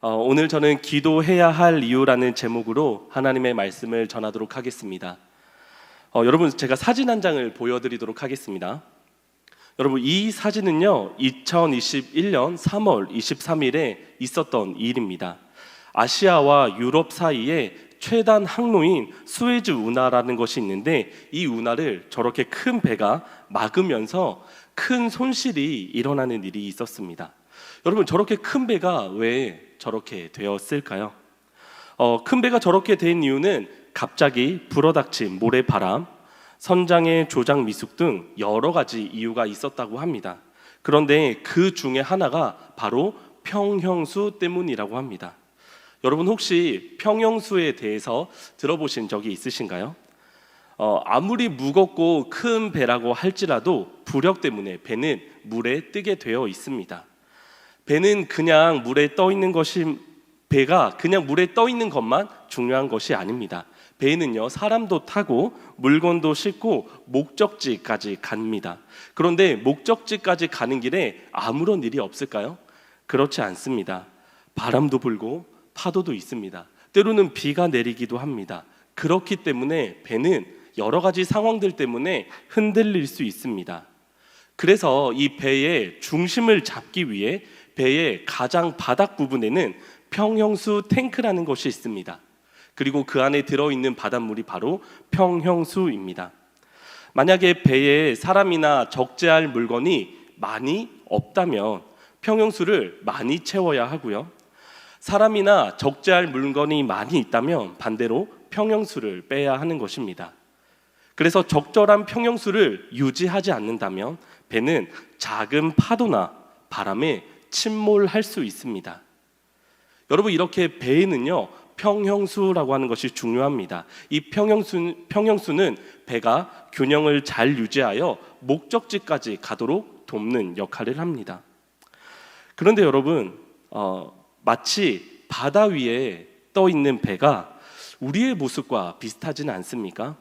오늘 저는 기도해야 할 이유라는 제목으로 하나님의 말씀을 전하도록 하겠습니다. 여러분, 제가 사진 한 장을 보여드리도록 하겠습니다. 여러분, 이 사진은요 2021년 3월 23일에 있었던 일입니다. 아시아와 유럽 사이에 최단 항로인 수에즈 운하라는 것이 있는데, 이 운하를 저렇게 큰 배가 막으면서 큰 손실이 일어나는 일이 있었습니다. 여러분, 저렇게 큰 배가 왜 저렇게 되었을까요? 큰 배가 저렇게 된 이유는 갑자기 불어닥친 모래바람, 선장의 조작 미숙 등 여러 가지 이유가 있었다고 합니다. 그런데 그 중에 하나가 바로 평형수 때문이라고 합니다. 여러분, 혹시 평형수에 대해서 들어보신 적이 있으신가요? 아무리 무겁고 큰 배라고 할지라도 부력 때문에 배는 물에 뜨게 되어 있습니다. 배는 그냥 물에 떠 있는 것이 배가 그냥 물에 떠 있는 것만 중요한 것이 아닙니다. 배는요, 사람도 타고 물건도 싣고 목적지까지 갑니다. 그런데 목적지까지 가는 길에 아무런 일이 없을까요? 그렇지 않습니다. 바람도 불고 파도도 있습니다. 때로는 비가 내리기도 합니다. 그렇기 때문에 배는 여러 가지 상황들 때문에 흔들릴 수 있습니다. 그래서 이 배의 중심을 잡기 위해 배의 가장 바닥 부분에는 평형수 탱크라는 것이 있습니다. 그리고 그 안에 들어있는 바닷물이 바로 평형수입니다. 만약에 배에 사람이나 적재할 물건이 많이 없다면 평형수를 많이 채워야 하고요, 사람이나 적재할 물건이 많이 있다면 반대로 평형수를 빼야 하는 것입니다. 그래서 적절한 평형수를 유지하지 않는다면 배는 작은 파도나 바람에 침몰할 수 있습니다. 여러분, 이렇게 배에는요 평형수라고 하는 것이 중요합니다. 이 평형수는 배가 균형을 잘 유지하여 목적지까지 가도록 돕는 역할을 합니다. 그런데 여러분, 마치 바다 위에 떠 있는 배가 우리의 모습과 비슷하지는 않습니까?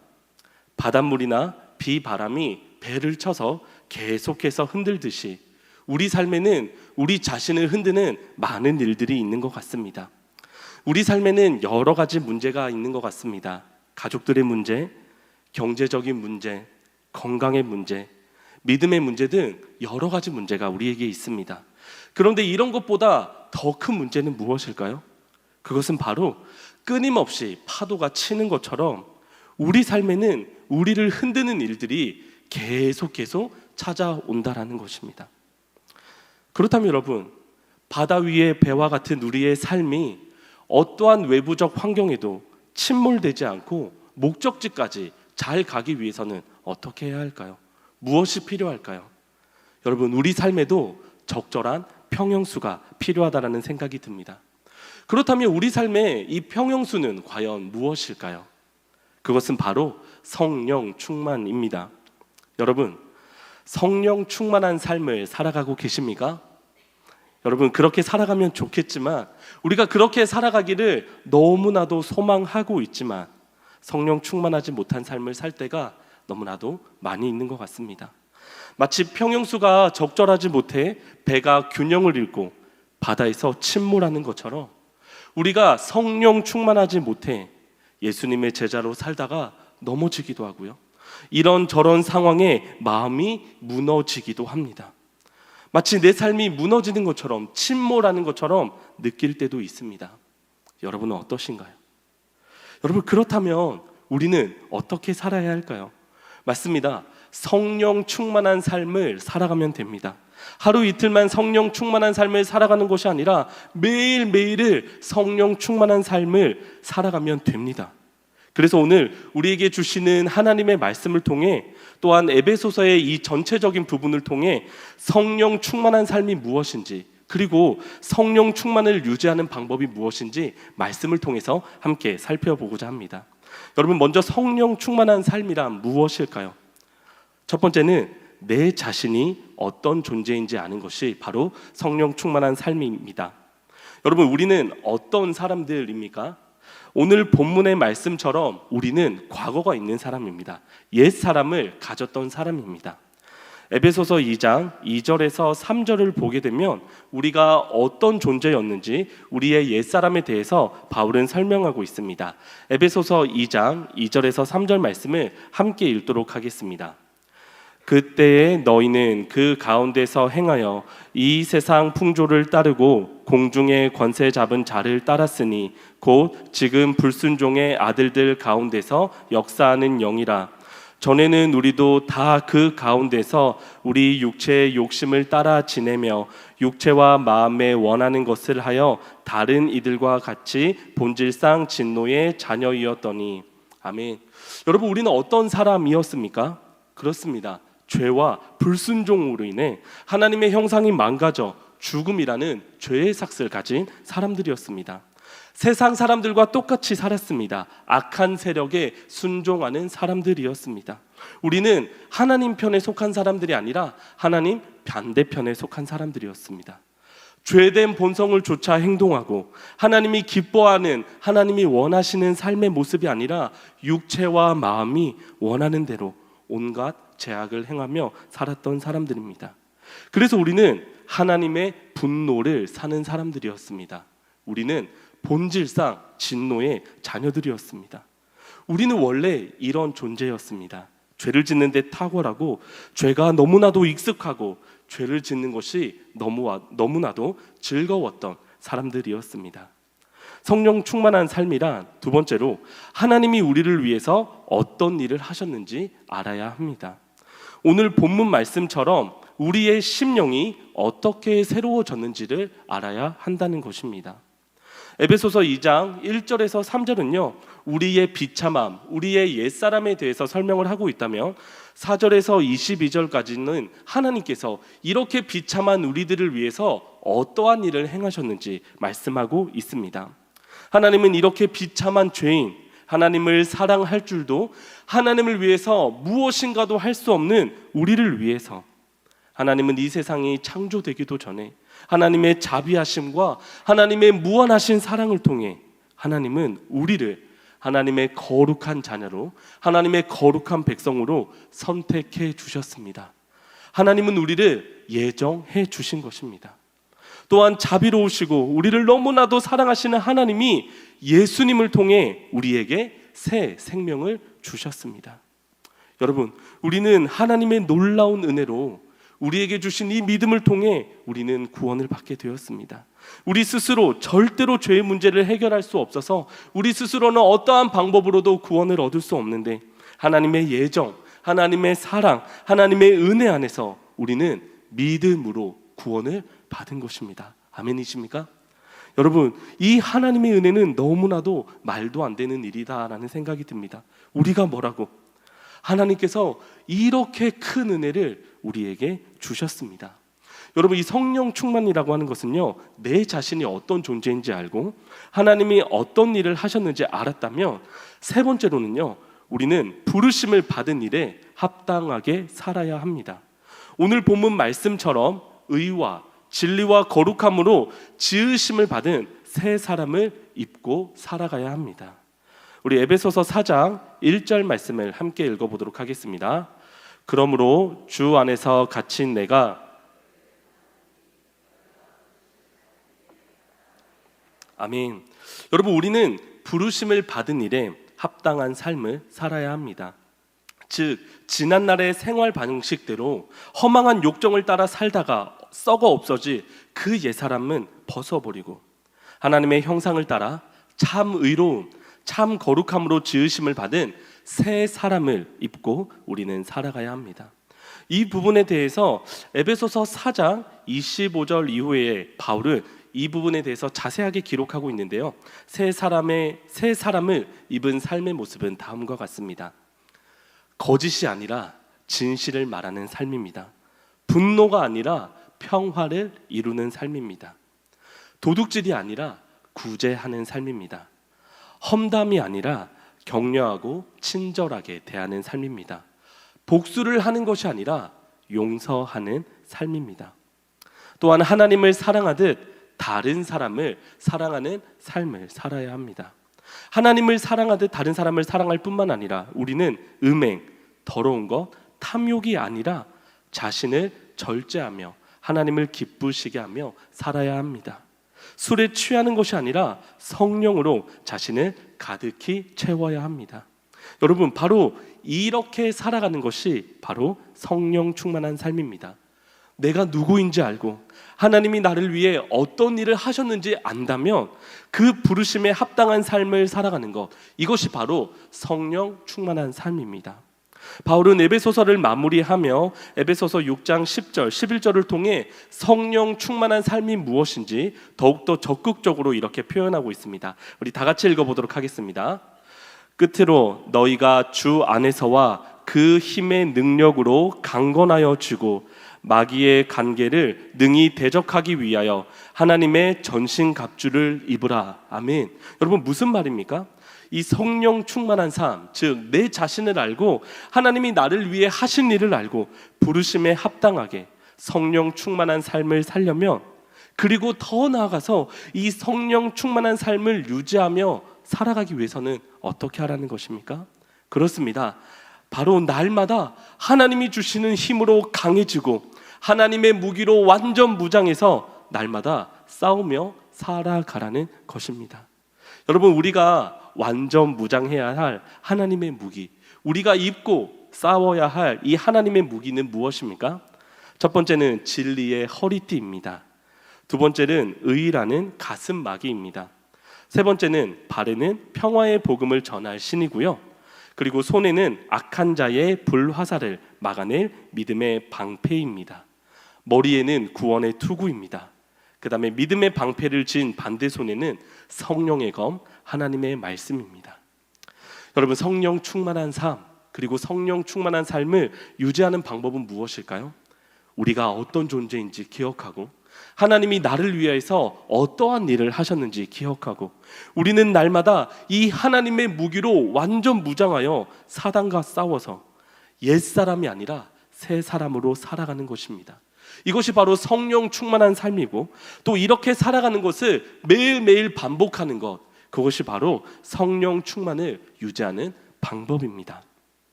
바닷물이나 비바람이 배를 쳐서 계속해서 흔들듯이 우리 삶에는 우리 자신을 흔드는 많은 일들이 있는 것 같습니다. 우리 삶에는 여러 가지 문제가 있는 것 같습니다. 가족들의 문제, 경제적인 문제, 건강의 문제, 믿음의 문제 등 여러 가지 문제가 우리에게 있습니다. 그런데 이런 것보다 더 큰 문제는 무엇일까요? 그것은 바로 끊임없이 파도가 치는 것처럼 우리 삶에는 우리를 흔드는 일들이 계속 찾아온다라는 것입니다. 그렇다면 여러분, 바다 위의 배와 같은 우리의 삶이 어떠한 외부적 환경에도 침몰되지 않고 목적지까지 잘 가기 위해서는 어떻게 해야 할까요? 무엇이 필요할까요? 여러분, 우리 삶에도 적절한 평형수가 필요하다는 생각이 듭니다. 그렇다면 우리 삶의 이 평형수는 과연 무엇일까요? 그것은 바로 성령 충만입니다. 여러분, 성령 충만한 삶을 살아가고 계십니까? 여러분, 그렇게 살아가면 좋겠지만 우리가 그렇게 살아가기를 너무나도 소망하고 있지만 성령 충만하지 못한 삶을 살 때가 너무나도 많이 있는 것 같습니다. 마치 평형수가 적절하지 못해 배가 균형을 잃고 바다에서 침몰하는 것처럼 우리가 성령 충만하지 못해 예수님의 제자로 살다가 넘어지기도 하고요, 이런저런 상황에 마음이 무너지기도 합니다. 마치 내 삶이 무너지는 것처럼, 침몰하는 것처럼 느낄 때도 있습니다. 여러분은 어떠신가요? 여러분, 그렇다면 우리는 어떻게 살아야 할까요? 맞습니다. 성령 충만한 삶을 살아가면 됩니다. 하루 이틀만 성령 충만한 삶을 살아가는 것이 아니라 매일매일을 성령 충만한 삶을 살아가면 됩니다. 그래서 오늘 우리에게 주시는 하나님의 말씀을 통해, 또한 에베소서의 이 전체적인 부분을 통해 성령 충만한 삶이 무엇인지, 그리고 성령 충만을 유지하는 방법이 무엇인지 말씀을 통해서 함께 살펴보고자 합니다. 여러분, 먼저 성령 충만한 삶이란 무엇일까요? 첫 번째는 내 자신이 어떤 존재인지 아는 것이 바로 성령 충만한 삶입니다. 여러분, 우리는 어떤 사람들입니까? 오늘 본문의 말씀처럼 우리는 과거가 있는 사람입니다. 옛 사람을 가졌던 사람입니다. 에베소서 2장 2절에서 3절을 보게 되면 우리가 어떤 존재였는지 우리의 옛사람에 대해서 바울은 설명하고 있습니다. 에베소서 2장 2절에서 3절 말씀을 함께 읽도록 하겠습니다. 그때에 너희는 그 가운데서 행하여 이 세상 풍조를 따르고 공중의 권세 잡은 자를 따랐으니 곧 지금 불순종의 아들들 가운데서 역사하는 영이라. 전에는 우리도 다 그 가운데서 우리 육체의 욕심을 따라 지내며 육체와 마음에 원하는 것을 하여 다른 이들과 같이 본질상 진노의 자녀이었더니. 아멘. 여러분, 우리는 어떤 사람이었습니까? 그렇습니다. 죄와 불순종으로 인해 하나님의 형상이 망가져 죽음이라는 죄의 삭을 가진 사람들이었습니다. 세상 사람들과 똑같이 살았습니다. 악한 세력에 순종하는 사람들이었습니다. 우리는 하나님 편에 속한 사람들이 아니라 하나님 반대편에 속한 사람들이었습니다. 죄된 본성을 쫓아 행동하고 하나님이 기뻐하는, 하나님이 원하시는 삶의 모습이 아니라 육체와 마음이 원하는 대로 온갖 죄악을 행하며 살았던 사람들입니다. 그래서 우리는 하나님의 분노를 사는 사람들이었습니다. 우리는 본질상 진노의 자녀들이었습니다. 우리는 원래 이런 존재였습니다. 죄를 짓는 데 탁월하고 죄가 너무나도 익숙하고 죄를 짓는 것이 너무나도 즐거웠던 사람들이었습니다. 성령 충만한 삶이란 두 번째로 하나님이 우리를 위해서 어떤 일을 하셨는지 알아야 합니다. 오늘 본문 말씀처럼 우리의 심령이 어떻게 새로워졌는지를 알아야 한다는 것입니다. 에베소서 2장 1절에서 3절은요, 우리의 비참함, 우리의 옛사람에 대해서 설명을 하고 있다면 4절에서 22절까지는 하나님께서 이렇게 비참한 우리들을 위해서 어떠한 일을 행하셨는지 말씀하고 있습니다. 하나님은 이렇게 비참한 죄인, 하나님을 사랑할 줄도 하나님을 위해서 무엇인가도 할 수 없는 우리를 위해서, 하나님은 이 세상이 창조되기도 전에 하나님의 자비하심과 하나님의 무한하신 사랑을 통해 하나님은 우리를 하나님의 거룩한 자녀로, 하나님의 거룩한 백성으로 선택해 주셨습니다. 하나님은 우리를 예정해 주신 것입니다. 또한 자비로우시고 우리를 너무나도 사랑하시는 하나님이 예수님을 통해 우리에게 새 생명을 주셨습니다. 여러분, 우리는 하나님의 놀라운 은혜로 우리에게 주신 이 믿음을 통해 우리는 구원을 받게 되었습니다. 우리 스스로 절대로 죄의 문제를 해결할 수 없어서 우리 스스로는 어떠한 방법으로도 구원을 얻을 수 없는데 하나님의 예정, 하나님의 사랑, 하나님의 은혜 안에서 우리는 믿음으로 구원을 받은 것입니다. 아멘이십니까? 여러분, 이 하나님의 은혜는 너무나도 말도 안 되는 일이다라는 생각이 듭니다. 우리가 뭐라고? 하나님께서 이렇게 큰 은혜를 우리에게 주셨습니다. 여러분, 이 성령 충만이라고 하는 것은요, 내 자신이 어떤 존재인지 알고 하나님이 어떤 일을 하셨는지 알았다면, 세 번째로는요, 우리는 부르심을 받은 일에 합당하게 살아야 합니다. 오늘 본문 말씀처럼 의와 진리와 거룩함으로 지으심을 받은 새 사람을 입고 살아가야 합니다. 우리 에베소서 4장 1절 말씀을 함께 읽어보도록 하겠습니다. 그러므로 주 안에서 갇힌 내가, 아멘. 여러분, 우리는 부르심을 받은 일에 합당한 삶을 살아야 합니다. 즉, 지난날의 생활 방식대로 허망한 욕정을 따라 살다가 썩어 없어질 그 옛사람은 벗어버리고 하나님의 형상을 따라 참 의로움, 참 거룩함으로 지으심을 받은 새 사람을 입고 우리는 살아가야 합니다. 이 부분에 대해서 에베소서 4장 25절 이후에 바울은 이 부분에 대해서 자세하게 기록하고 있는데요, 새 사람을 입은 삶의 모습은 다음과 같습니다. 거짓이 아니라 진실을 말하는 삶입니다. 분노가 아니라 평화를 이루는 삶입니다. 도둑질이 아니라 구제하는 삶입니다. 험담이 아니라 격려하고 친절하게 대하는 삶입니다. 복수를 하는 것이 아니라 용서하는 삶입니다. 또한 하나님을 사랑하듯 다른 사람을 사랑하는 삶을 살아야 합니다. 하나님을 사랑하듯 다른 사람을 사랑할 뿐만 아니라 우리는 음행, 더러운 것, 탐욕이 아니라 자신을 절제하며 하나님을 기쁘시게 하며 살아야 합니다. 술에 취하는 것이 아니라 성령으로 자신을 가득히 채워야 합니다. 여러분, 바로 이렇게 살아가는 것이 바로 성령 충만한 삶입니다. 내가 누구인지 알고 하나님이 나를 위해 어떤 일을 하셨는지 안다면 그 부르심에 합당한 삶을 살아가는 것, 이것이 바로 성령 충만한 삶입니다. 바울은 에베소서를 마무리하며 에베소서 6장 10절, 11절을 통해 성령 충만한 삶이 무엇인지 더욱더 적극적으로 이렇게 표현하고 있습니다. 우리 다 같이 읽어보도록 하겠습니다. 끝으로 너희가 주 안에서와 그 힘의 능력으로 강건하여 지고 마귀의 관계를 능히 대적하기 위하여 하나님의 전신갑주를 입으라. 아멘. 여러분, 무슨 말입니까? 이 성령 충만한 삶, 즉 내 자신을 알고 하나님이 나를 위해 하신 일을 알고 부르심에 합당하게 성령 충만한 삶을 살려면, 그리고 더 나아가서 이 성령 충만한 삶을 유지하며 살아가기 위해서는 어떻게 하라는 것입니까? 그렇습니다. 바로 날마다 하나님이 주시는 힘으로 강해지고 하나님의 무기로 완전 무장해서 날마다 싸우며 살아가라는 것입니다. 여러분, 우리가 완전 무장해야 할 하나님의 무기, 우리가 입고 싸워야 할 이 하나님의 무기는 무엇입니까? 첫 번째는 진리의 허리띠입니다. 두 번째는 의라는 가슴마개입니다. 세 번째는 발에는 평화의 복음을 전할 신이고요. 그리고 손에는 악한 자의 불화살을 막아낼 믿음의 방패입니다. 머리에는 구원의 투구입니다. 그 다음에 믿음의 방패를 쥔 반대 손에는 성령의 검, 하나님의 말씀입니다. 여러분, 성령 충만한 삶, 그리고 성령 충만한 삶을 유지하는 방법은 무엇일까요? 우리가 어떤 존재인지 기억하고 하나님이 나를 위해서 어떠한 일을 하셨는지 기억하고 우리는 날마다 이 하나님의 무기로 완전 무장하여 사단과 싸워서 옛사람이 아니라 새 사람으로 살아가는 것입니다. 이것이 바로 성령 충만한 삶이고, 또 이렇게 살아가는 것을 매일매일 반복하는 것, 그것이 바로 성령 충만을 유지하는 방법입니다.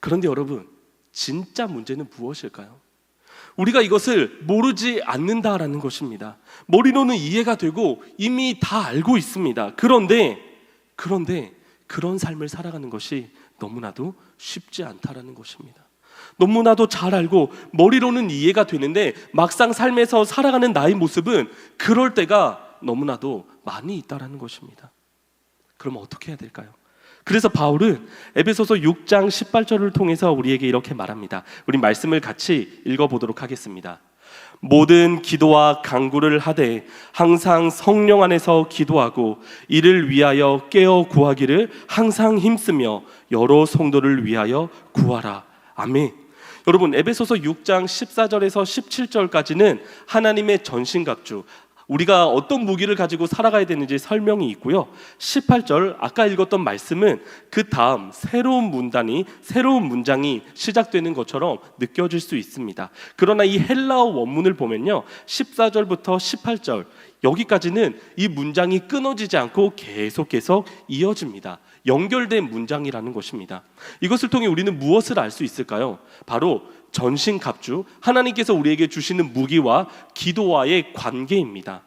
그런데 여러분, 진짜 문제는 무엇일까요? 우리가 이것을 모르지 않는다라는 것입니다. 머리로는 이해가 되고 이미 다 알고 있습니다. 그런데 그런 삶을 살아가는 것이 너무나도 쉽지 않다라는 것입니다. 너무나도 잘 알고 머리로는 이해가 되는데 막상 삶에서 살아가는 나의 모습은 그럴 때가 너무나도 많이 있다라는 것입니다. 그럼 어떻게 해야 될까요? 그래서 바울은 에베소서 6장 18절을 통해서 우리에게 이렇게 말합니다. 우리 말씀을 같이 읽어보도록 하겠습니다. 모든 기도와 간구를 하되 항상 성령 안에서 기도하고 이를 위하여 깨어 구하기를 항상 힘쓰며 여러 성도를 위하여 구하라. 아멘. 여러분, 에베소서 6장 14절에서 17절까지는 하나님의 전신갑주, 우리가 어떤 무기를 가지고 살아가야 되는지 설명이 있고요. 18절 아까 읽었던 말씀은 그 다음 새로운 문장이 시작되는 것처럼 느껴질 수 있습니다. 그러나 이 헬라어 원문을 보면요, 14절부터 18절 여기까지는 이 문장이 끊어지지 않고 계속 이어집니다. 연결된 문장이라는 것입니다. 이것을 통해 우리는 무엇을 알 수 있을까요? 바로 전신갑주, 하나님께서 우리에게 주시는 무기와 기도와의 관계입니다.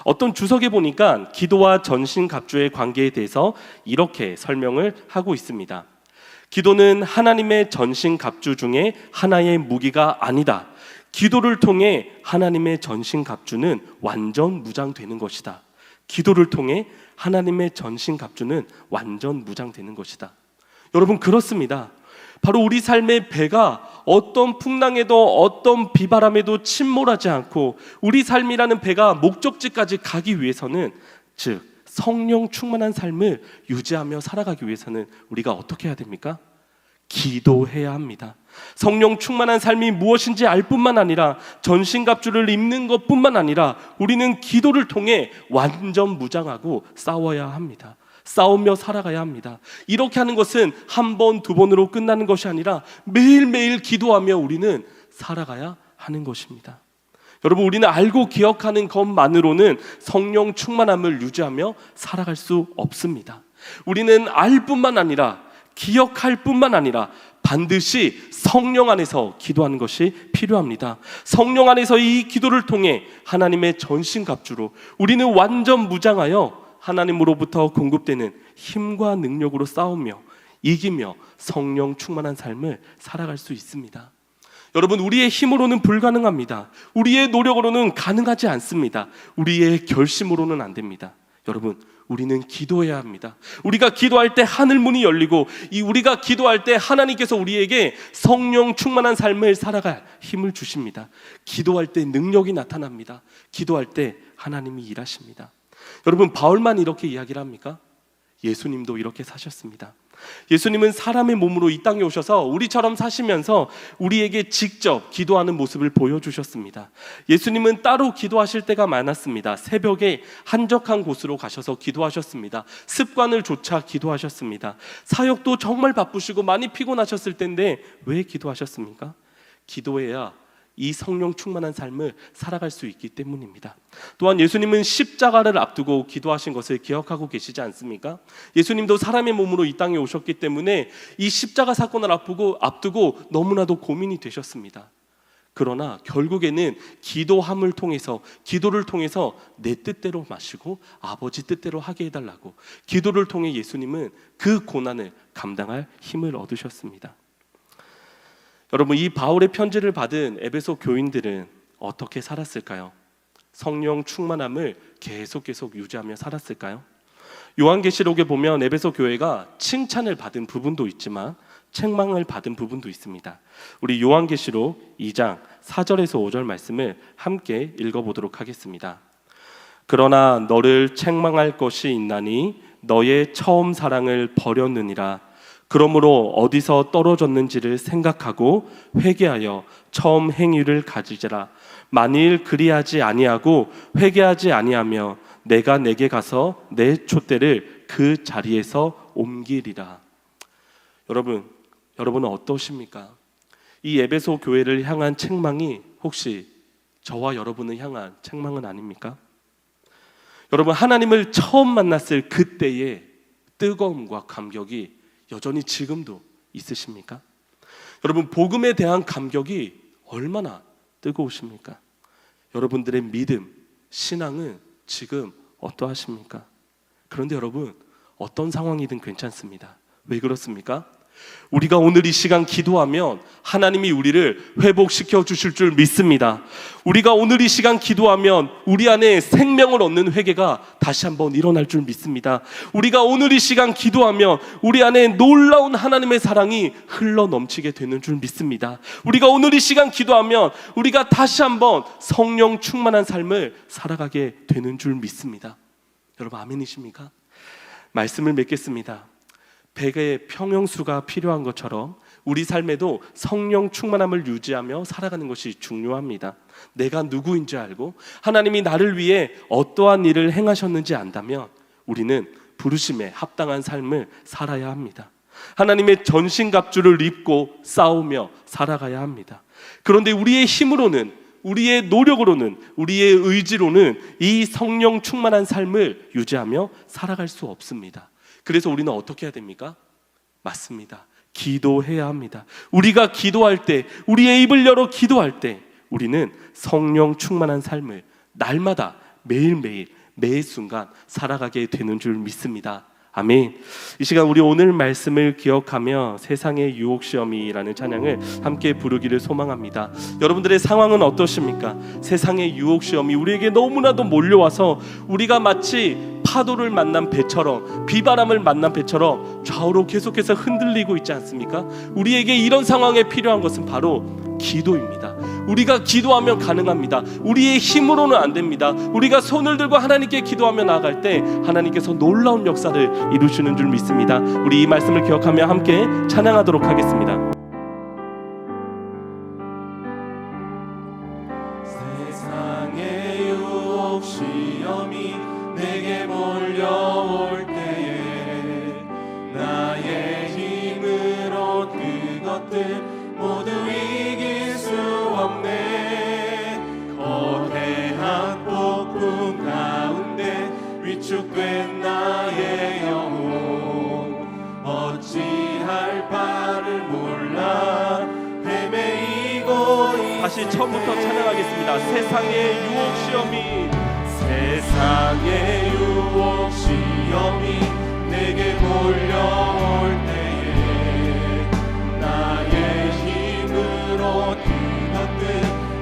어떤 주석에 보니까 기도와 전신갑주의 관계에 대해서 이렇게 설명을 하고 있습니다. 기도는 하나님의 전신갑주 중에 하나의 무기가 아니다. 기도를 통해 하나님의 전신갑주는 완전 무장되는 것이다. 기도를 통해 하나님의 전신갑주는 완전 무장되는 것이다. 여러분, 그렇습니다. 바로 우리 삶의 배가 어떤 풍랑에도 어떤 비바람에도 침몰하지 않고 우리 삶이라는 배가 목적지까지 가기 위해서는, 즉 성령 충만한 삶을 유지하며 살아가기 위해서는 우리가 어떻게 해야 됩니까? 기도해야 합니다. 성령 충만한 삶이 무엇인지 알 뿐만 아니라 전신갑주를 입는 것뿐만 아니라 우리는 기도를 통해 완전 무장하고 싸워야 합니다. 싸우며 살아가야 합니다. 이렇게 하는 것은 한 번, 두 번으로 끝나는 것이 아니라 매일매일 기도하며 우리는 살아가야 하는 것입니다. 여러분, 우리는 알고 기억하는 것만으로는 성령 충만함을 유지하며 살아갈 수 없습니다. 우리는 알 뿐만 아니라 기억할 뿐만 아니라 반드시 성령 안에서 기도하는 것이 필요합니다. 성령 안에서 이 기도를 통해 하나님의 전신갑주로 우리는 완전 무장하여 하나님으로부터 공급되는 힘과 능력으로 싸우며 이기며 성령 충만한 삶을 살아갈 수 있습니다. 여러분, 우리의 힘으로는 불가능합니다. 우리의 노력으로는 가능하지 않습니다. 우리의 결심으로는 안 됩니다. 여러분, 우리는 기도해야 합니다. 우리가 기도할 때 하늘 문이 열리고 우리가 기도할 때 하나님께서 우리에게 성령 충만한 삶을 살아갈 힘을 주십니다. 기도할 때 능력이 나타납니다. 기도할 때 하나님이 일하십니다. 여러분, 바울만 이렇게 이야기를 합니까? 예수님도 이렇게 사셨습니다. 예수님은 사람의 몸으로 이 땅에 오셔서 우리처럼 사시면서 우리에게 직접 기도하는 모습을 보여주셨습니다. 예수님은 따로 기도하실 때가 많았습니다. 새벽에 한적한 곳으로 가셔서 기도하셨습니다. 습관을 좇아 기도하셨습니다. 사역도 정말 바쁘시고 많이 피곤하셨을 텐데 왜 기도하셨습니까? 기도해야 이 성령 충만한 삶을 살아갈 수 있기 때문입니다. 또한 예수님은 십자가를 앞두고 기도하신 것을 기억하고 계시지 않습니까? 예수님도 사람의 몸으로 이 땅에 오셨기 때문에 이 십자가 사건을 앞두고 너무나도 고민이 되셨습니다. 그러나 결국에는 기도를 통해서 내 뜻대로 마시고 아버지 뜻대로 하게 해달라고 기도를 통해 예수님은 그 고난을 감당할 힘을 얻으셨습니다. 여러분, 이 바울의 편지를 받은 에베소 교인들은 어떻게 살았을까요? 성령 충만함을 계속 유지하며 살았을까요? 요한계시록에 보면 에베소 교회가 칭찬을 받은 부분도 있지만 책망을 받은 부분도 있습니다. 우리 요한계시록 2장 4절에서 5절 말씀을 함께 읽어보도록 하겠습니다. 그러나 너를 책망할 것이 있나니 너의 처음 사랑을 버렸느니라. 그러므로 어디서 떨어졌는지를 생각하고 회개하여 처음 행위를 가지라. 만일 그리하지 아니하고 회개하지 아니하며 내가 내게 가서 내 촛대를 그 자리에서 옮기리라. 여러분은 어떠십니까? 이 에베소 교회를 향한 책망이 혹시 저와 여러분을 향한 책망은 아닙니까? 여러분, 하나님을 처음 만났을 그때의 뜨거움과 감격이 여전히 지금도 있으십니까? 여러분, 복음에 대한 감격이 얼마나 뜨거우십니까? 여러분들의 믿음, 신앙은 지금 어떠하십니까? 그런데 여러분, 어떤 상황이든 괜찮습니다. 왜 그렇습니까? 우리가 오늘 이 시간 기도하면 하나님이 우리를 회복시켜 주실 줄 믿습니다. 우리가 오늘 이 시간 기도하면 우리 안에 생명을 얻는 회개가 다시 한번 일어날 줄 믿습니다. 우리가 오늘 이 시간 기도하면 우리 안에 놀라운 하나님의 사랑이 흘러 넘치게 되는 줄 믿습니다. 우리가 오늘 이 시간 기도하면 우리가 다시 한번 성령 충만한 삶을 살아가게 되는 줄 믿습니다. 여러분, 아멘이십니까? 말씀을 맺겠습니다. 백의 평형수가 필요한 것처럼 우리 삶에도 성령 충만함을 유지하며 살아가는 것이 중요합니다. 내가 누구인지 알고 하나님이 나를 위해 어떠한 일을 행하셨는지 안다면 우리는 부르심에 합당한 삶을 살아야 합니다. 하나님의 전신갑주를 입고 싸우며 살아가야 합니다. 그런데 우리의 힘으로는, 우리의 노력으로는, 우리의 의지로는 이 성령 충만한 삶을 유지하며 살아갈 수 없습니다. 그래서 우리는 어떻게 해야 됩니까? 맞습니다. 기도해야 합니다. 우리가 기도할 때, 우리의 입을 열어 기도할 때 우리는 성령 충만한 삶을 날마다 매일매일 매 순간 살아가게 되는 줄 믿습니다. 아멘. 이 시간 우리 오늘 말씀을 기억하며 세상의 유혹시험이라는 찬양을 함께 부르기를 소망합니다. 여러분들의 상황은 어떠십니까? 세상의 유혹시험이 우리에게 너무나도 몰려와서 우리가 마치 파도를 만난 배처럼, 비바람을 만난 배처럼 좌우로 계속해서 흔들리고 있지 않습니까? 우리에게 이런 상황에 필요한 것은 바로 기도입니다. 우리가 기도하면 가능합니다. 우리의 힘으로는 안 됩니다. 우리가 손을 들고 하나님께 기도하며 나아갈 때 하나님께서 놀라운 역사를 이루시는 줄 믿습니다. 우리 이 말씀을 기억하며 함께 찬양하도록 하겠습니다. 세상의 유혹 시험이 내게 몰려올 때에 나의 힘으로 그것들 모두 이길 수 없네. 거대한 폭풍 가운데 위축된 나의 영혼 어찌할 바를 몰라 같이 처음부터 찬양하겠습니다. 세상의 유혹 시험이 세상의 유혹 시험이 내게 몰려올 때에 나의 힘으로 그것들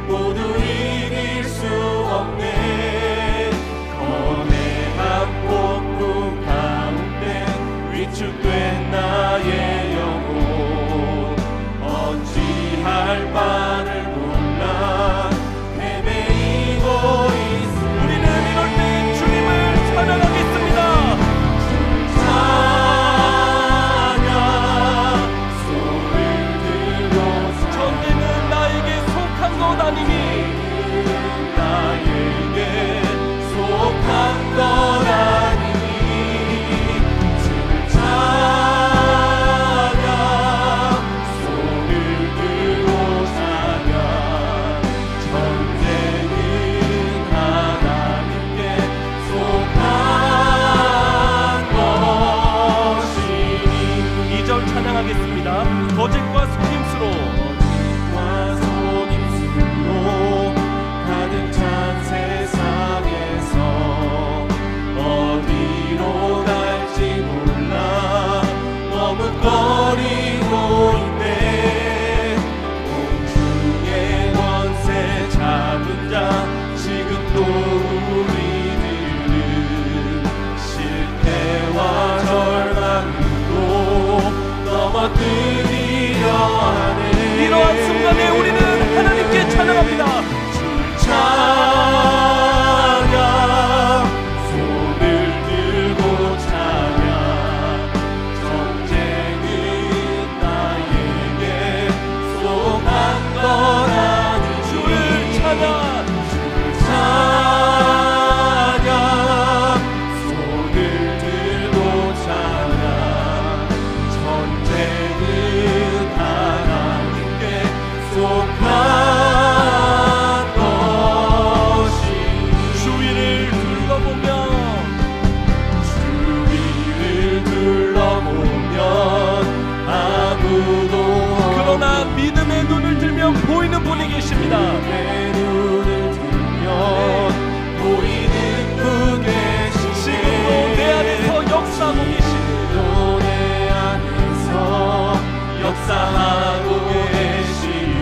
모두 이길 수 없네. 거대한 폭풍 가운데 위축된 나의 영혼 어찌할 바를 몰라 헤매이고 있습니다. 우리는 이럴 때 주님을 찬양하겠습니다. 전쟁은 나에게 속한 것 아니니 나에게 속한 것 아니니 주를 찬양 손을 들고 찬양 전쟁은 하나님께 속한 것이니 2절 찬양하겠습니다. 거짓과 속임수로 속임수로 가득 찬 세상에서 어디로 갈지 몰라 머뭇거리고 있네. 공중의 권세 잡은 자 지금도 우리들은 실패와 절망으로 넘어뜨리려 하네. 이러한 순간에 우리는 하나님께 찬양합니다. 주를 찬양 손을 들고 찬양 전쟁은 나에게 속한 것 아니. 주를 찬양 주를 찬양 손을 들고 찬양 전쟁은 하나님께 속한 것이. 주위를 둘러보면 주위를 둘러보면 아무도 그러나 믿음의 눈을 들면 보이는 분이 계십니다. 내 눈을 들면 보이는 분 계시네. 지금도 내 안에서 역사하고 계시는 내 안에서 역사하고 계시는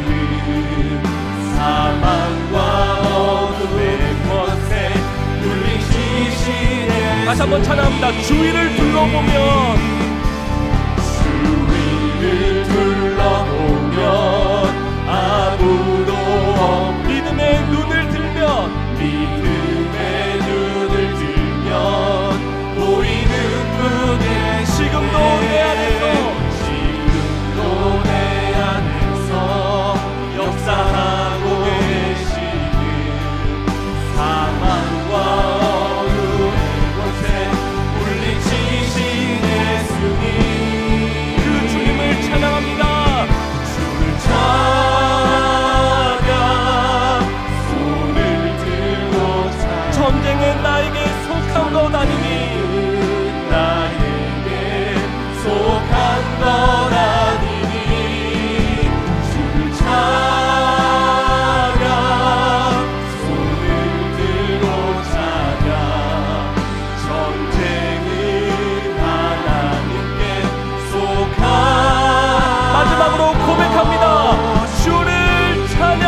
사망과 어둠의 권세 물리치시네. 다시 한번 찬양합니다. 주위를 둘러보면 주위를 둘러보면 아무도 없는 믿음의 눈을 들면 믿음의 눈을 들면 보이는 분의 지금도 내 안에서 지금도 내 안에서 역사하고 계시는 사망과 어둠의 곳에 물리치신 예수님 그 주님을 찬양합니다. 주를 찬양 손을 들고 찬양 전쟁은 나에게 속한 것 아니니 나에게 속한 것 아니니 주를 찬양 손을 들고 찬양 전쟁은 하나님께 속한. 마지막으로 고백합니다. 주를 찬양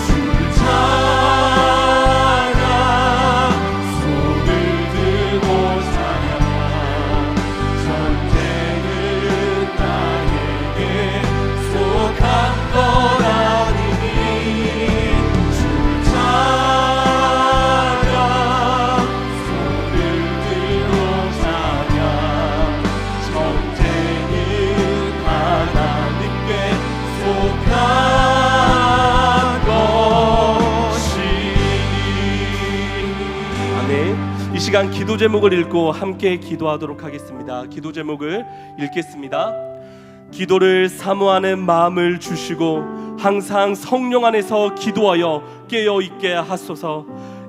주를 찬양 손을 들고 찬양 전쟁은 나에게 속한 것 아니니 주를 찬양 손을 들고 찬양 전쟁은 하나님께 속한 것이니. 아멘. 이 시간 기도 제목을 읽고 함께 기도하도록 하겠습니다. 기도 제목을 읽겠습니다. 기도를 사모하는 마음을 주시고 항상 성령 안에서 기도하여 깨어 있게 하소서.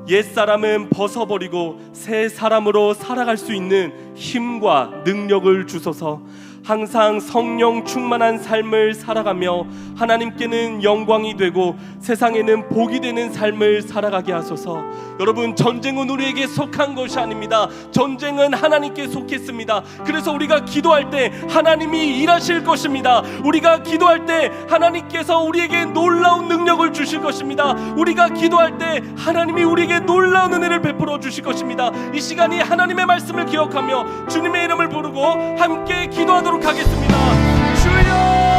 옛사람은 벗어버리고 새 사람으로 살아갈 수 있는 힘과 능력을 주소서. 항상 성령 충만한 삶을 살아가며 하나님께는 영광이 되고 세상에는 복이 되는 삶을 살아가게 하소서. 여러분, 전쟁은 우리에게 속한 것이 아닙니다. 전쟁은 하나님께 속했습니다. 그래서 우리가 기도할 때 하나님이 일하실 것입니다. 우리가 기도할 때 하나님께서 우리에게 놀라운 능력을 주실 것입니다. 우리가 기도할 때 하나님이 우리에게 놀라운 은혜를 베풀어 주실 것입니다. 이 시간이 하나님의 말씀을 기억하며 주님의 이름을 부르고 함께 기도하도록 하겠습니다. 주여!